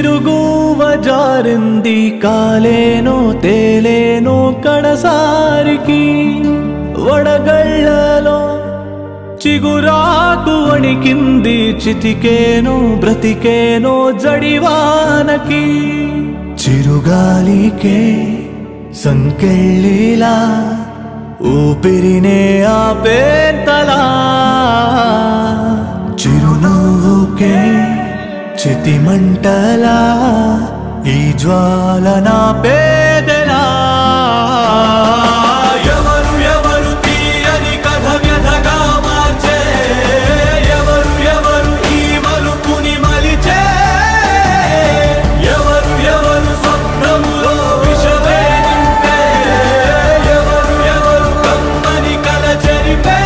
చిరుగువ జారింది కాలేనో తేలేనో కడసారికి వడగళ్ళలో చిగురాకు వణికింది చితికేనో బ్రతికేనో జడివానకి చిరుగాలికే సంకెళ్ళిలా ఊపిరినే ఆపేంతలా చిరునవ్వుకే చితిమంటలా ఈ జ్వాల నా పేదలా ఎవరు ఎవరు తీయని కథ వ్యధగా మార్చే ఎవరు ఎవరు ఈ మలుపుని మలిచే ఎవరు ఎవరు స్వప్నములో విషమే నింపే ఎవరు ఎవరు కమ్మని కల చెరిపే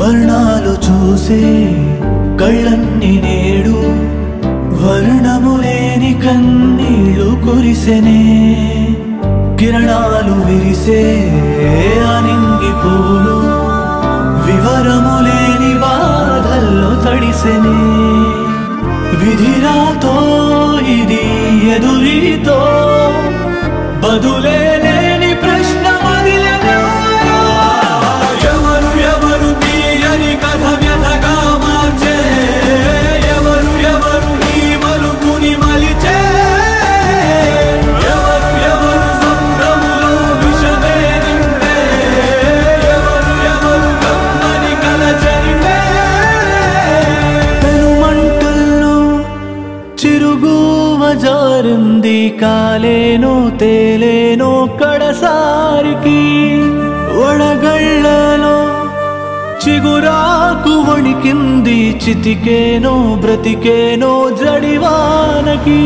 వర్ణాలు చూసే కళ్ళన్ని నేడు వర్ణము లేని కన్నీళ్లు కురిసెనే కిరణాలు విరిసే అనింగి పూలు వివరము లేని బాధల్లో తడిసెనే విధిరాతో ఇది ఎదురీతో బదులే లేని ప్రశ్న మదిలెను ఎవరు ఎవరు తీయని కథ వ్యధగా మార్చే ఎవరు ఎవరు ఈ మలుపుని మలిచే ఎవరు ఎవరు స్వప్నములో విషమే నింపే ఎవరు ఎవరు కమ్మని కల చెరిపే పెనుమంటల్లో చిరుగువ జారింది కాలేనో తేలేనో కడసారికి వడగళ్ళలో చిగురాకు వణికింది చితికేనో బ్రతికేనో జడివానకి